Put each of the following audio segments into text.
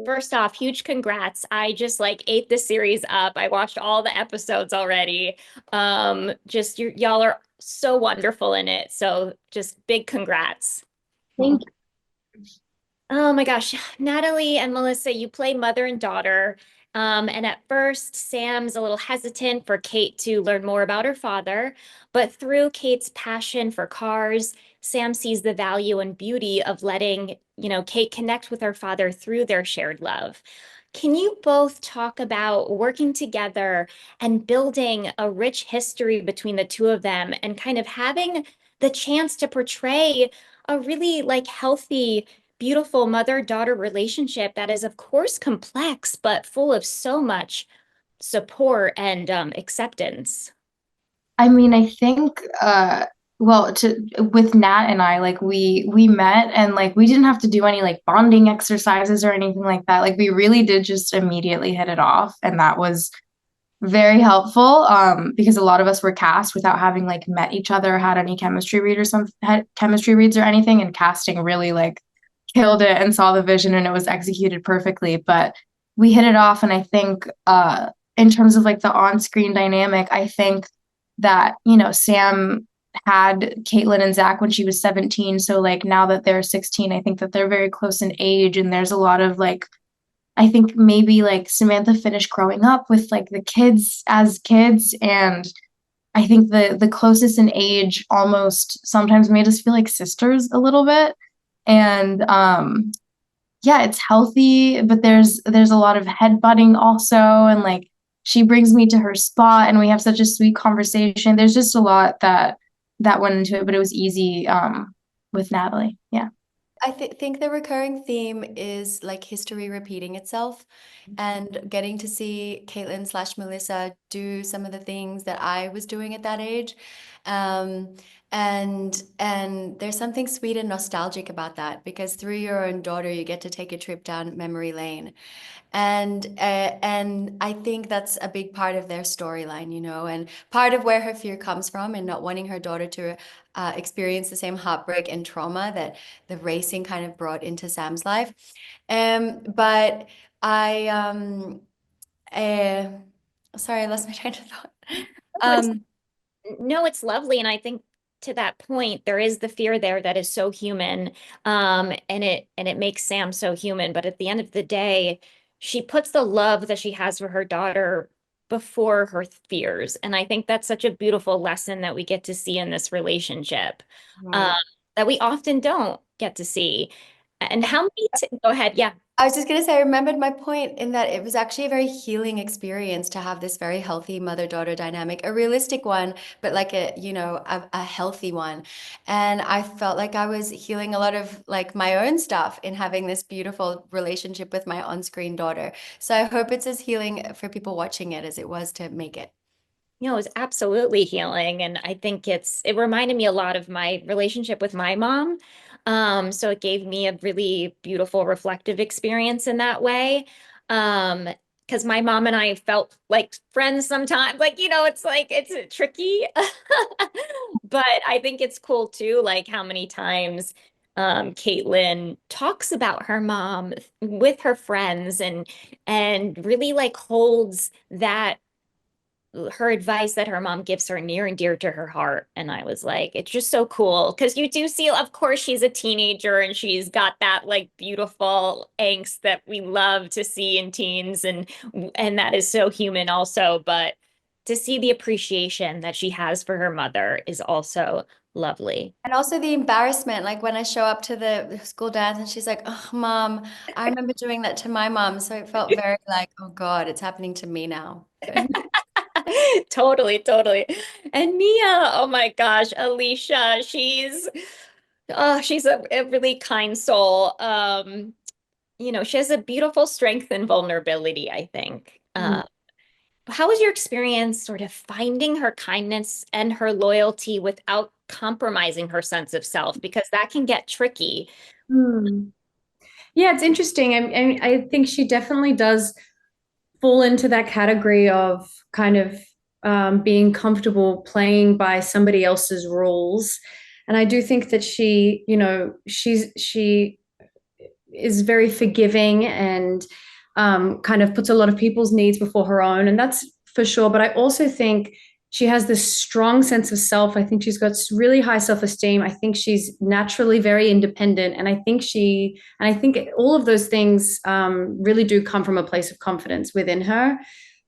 First off, huge congrats. I just like ate the series up. I watched all the episodes already. Just y'all are so wonderful in it. So just big congrats. Thank Oh my gosh, Natalie and Melissa, you play mother and daughter. And at first, Sam's a little hesitant for Kate to learn more about her father, but through Kate's passion for cars, Sam sees the value and beauty of letting, Kate connect with her father through their shared love. Can you both talk about working together and building a rich history between the two of them and kind of having the chance to portray a really like healthy, beautiful mother-daughter relationship that is, of course, complex, but full of so much support and acceptance. I mean, I think well, to with Nat and I, like we met and like we didn't have to do any like bonding exercises or anything like that. Like we really did just immediately hit it off, and that was very helpful because a lot of us were cast without having like met each other, or had any chemistry read or some had chemistry reads or anything, and casting really like killed it and saw the vision and it was executed perfectly. But we hit it off, and I think in terms of like the on-screen dynamic, I think that, Sam had Caitlin and Zach when she was 17. So like now that they're 16, I think that they're very close in age, and there's a lot of like I think maybe like Samantha finished growing up with like the kids as kids, and I think the closest in age almost sometimes made us feel like sisters a little bit. And yeah, it's healthy, but there's a lot of headbutting also, and like she brings me to her spot and we have such a sweet conversation. There's just a lot that went into it, but it was easy with Natalie. Yeah. I think the recurring theme is like history repeating itself and getting to see Caitlin slash Melissa do some of the things that I was doing at that age. Um, and there's something sweet and nostalgic about that because through your own daughter, you get to take a trip down memory lane. And I think that's a big part of their storyline, and part of where her fear comes from and not wanting her daughter to experience the same heartbreak and trauma that the racing kind of brought into Sam's life. But I uh, sorry, I lost my train of thought. No, it's Um, no, it's lovely, and I think to that point, there is the fear there that is so human, and it makes Sam so human. But at the end of the day, she puts the love that she has for her daughter before her fears, and I think that's such a beautiful lesson that we get to see in this relationship, um, right. that we often don't get to see. And how many? Go ahead, yeah. I was just going to say, I remembered my point in that it was actually a very healing experience to have this very healthy mother-daughter dynamic, a realistic one, but like a healthy one. And I felt like I was healing a lot of like my own stuff in having this beautiful relationship with my on-screen daughter. So I hope it's as healing for people watching it as it was to make it. It was absolutely healing. And I think it reminded me a lot of my relationship with my mom. So it gave me a really beautiful reflective experience in that way. Because my mom and I felt like friends sometimes. Like, it's like it's tricky. But I think it's cool too, like how many times Caitlin talks about her mom with her friends and really like holds that her advice that her mom gives her near and dear to her heart. And I was like, it's just so cool because you do see, of course, she's a teenager and she's got that like beautiful angst that we love to see in teens, and that is so human also. But to see the appreciation that she has for her mother is also lovely. And also the embarrassment, like when I show up to the school dance and she's like, "Oh, mom, I remember doing that to my mom." So it felt very like, "Oh God, it's happening to me now." Totally, totally. And Mia, oh my gosh, Alicia, she's a really kind soul. She has a beautiful strength and vulnerability, I think. How was your experience sort of finding her kindness and her loyalty without compromising her sense of self? Because that can get tricky. Hmm. Yeah, it's interesting. I think she definitely does fall into that category of kind of being comfortable playing by somebody else's rules. And I do think that she is very forgiving and kind of puts a lot of people's needs before her own, and that's for sure. But I also think she has this strong sense of self. I think she's got really high self-esteem. I think she's naturally very independent, and I think all of those things really do come from a place of confidence within her.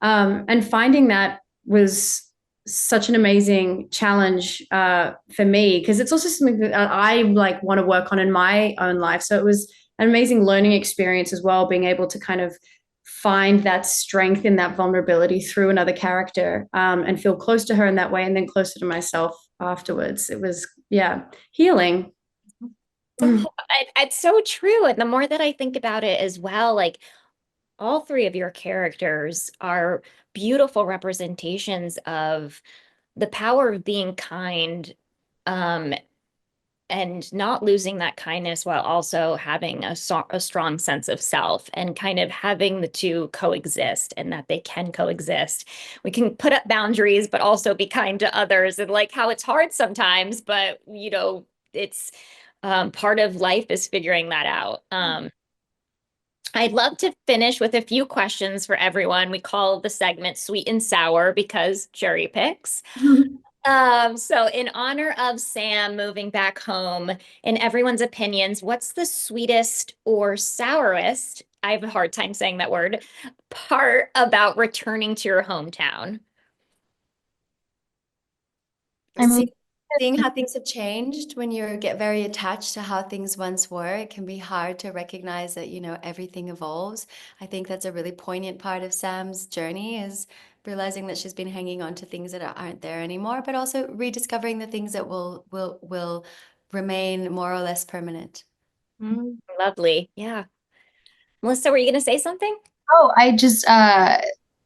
And finding that was such an amazing challenge for me, because it's also something that I like want to work on in my own life. So it was an amazing learning experience as well, being able to kind of find that strength in that vulnerability through another character, and feel close to her in that way, and then closer to myself afterwards. It was, yeah, healing. It's so true. And the more that I think about it as well, like all three of your characters are beautiful representations of the power of being kind, um, and not losing that kindness while also having a strong sense of self, and kind of having the two coexist, and that they can coexist. We can put up boundaries, but also be kind to others, and like how it's hard sometimes, but it's part of life is figuring that out. I'd love to finish with a few questions for everyone. We call the segment Sweet and Sour because cherry picks. So in honor of Sam moving back home, in everyone's opinions, what's the sweetest or sourest, I have a hard time saying that word, part about returning to your hometown? I mean, Seeing how things have changed when you get very attached to how things once were, it can be hard to recognize that, everything evolves. I think that's a really poignant part of Sam's journey, is realizing that she's been hanging on to things that aren't there anymore, but also rediscovering the things that will remain more or less permanent. Lovely. Yeah. Melissa, were you going to say something? oh, I just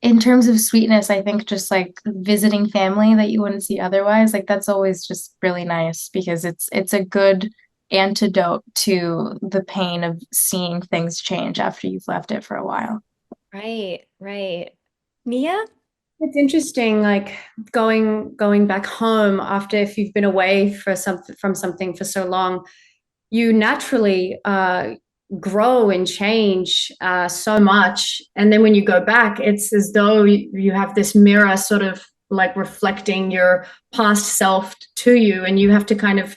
in terms of sweetness, I think just like visiting family that you wouldn't see otherwise, like that's always just really nice because it's a good antidote to the pain of seeing things change after you've left it for a while. Right, right. Mia? It's interesting, like going back home after, if you've been away for something from something for so long, you naturally grow and change so much. And then when you go back, it's as though you have this mirror sort of like reflecting your past self to you. And you have to kind of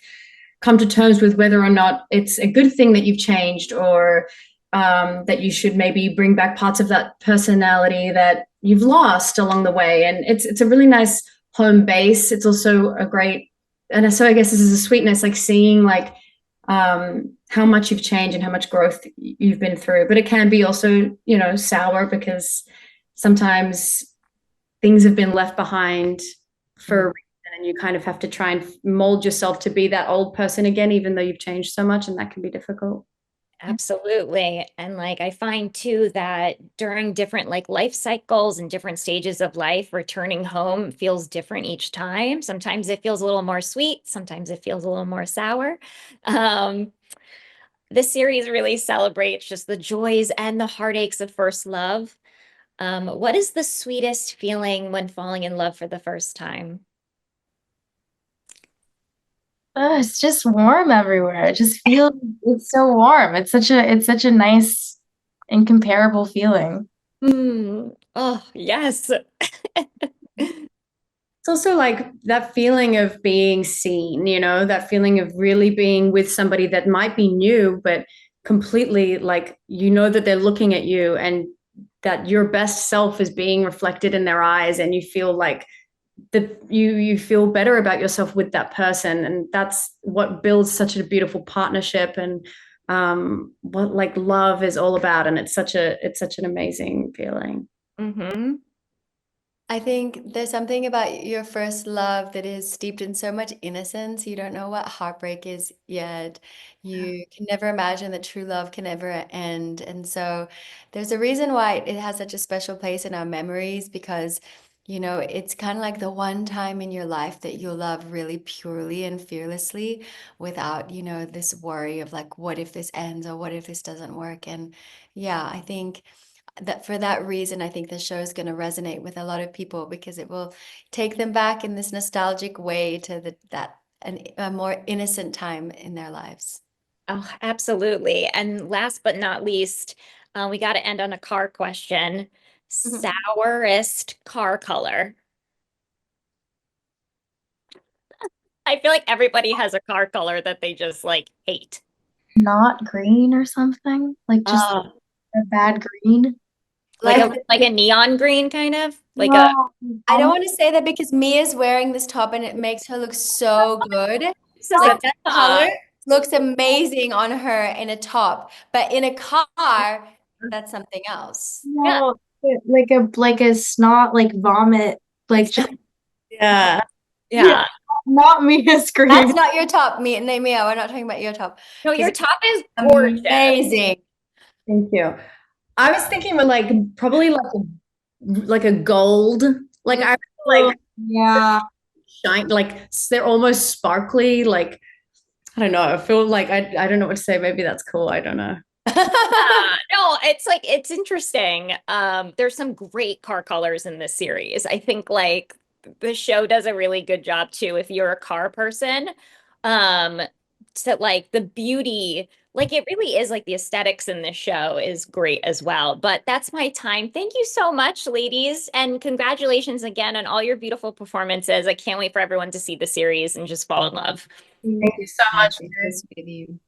come to terms with whether or not it's a good thing that you've changed, or that you should maybe bring back parts of that personality that you've lost along the way. And it's a really nice home base. It's also a great, and so I guess this is a sweetness, like seeing like how much you've changed and how much growth you've been through. But it can be also, sour, because sometimes things have been left behind for a reason, and you kind of have to try and mold yourself to be that old person again, even though you've changed so much, and that can be difficult. Absolutely. And like I find too that during different like life cycles and different stages of life, returning home feels different each time. Sometimes it feels a little more sweet, sometimes it feels a little more sour. Um, the series really celebrates just the joys and the heartaches of first love. What is the sweetest feeling when falling in love for the first time? It's just warm everywhere. It just feels it's so warm. It's such a nice, incomparable feeling. Oh, yes. It's also like that feeling of being seen, that feeling of really being with somebody that might be new, but completely like, that they're looking at you, and that your best self is being reflected in their eyes, and you feel like you feel better about yourself with that person. And that's what builds such a beautiful partnership, and what like love is all about. And it's such an amazing feeling. Mm-hmm. I think there's something about your first love that is steeped in so much innocence. You don't know what heartbreak is yet. You can never imagine that true love can ever end. And so there's a reason why it has such a special place in our memories, because, it's kind of like the one time in your life that you'll love really purely and fearlessly without, this worry of like, what if this ends, or what if this doesn't work? And yeah, I think that for that reason, I think the show is going to resonate with a lot of people, because it will take them back in this nostalgic way to a more innocent time in their lives. Oh, absolutely. And last but not least, we got to end on a car question. Mhm. Sourest car color. I feel like everybody has a car color that they just like hate. Not green or something? Like just Oh, a bad green? like Like, a neon green kind of like a No. I don't want to say that because Mia's wearing this top and it makes her look so good. this is a Like that color top. looks amazing on her in a top, but in a car, that's something else. Yeah. No, like a snot like vomit like just Yeah. yeah, Yeah. not me a That's scream. not your top, Mia. We're not talking about your top No, because your it's top is gorgeous. amazing. Thank you. I was thinking like probably like a gold. Like I Oh, like yeah. shine like they're almost sparkly. Like I don't know. I feel like I don't know what to say. Maybe that's cool. I don't know. No, it's like it's interesting. There's some great car colors in this series. I think like the show does a really good job too if you're a car person. Um, to like the beauty, like it really is like the aesthetics in this show is great as well. But that's my time. Thank you so much, ladies, and congratulations again on all your beautiful performances. I can't wait for everyone to see the series and just fall in love. Thank you so much. This with you.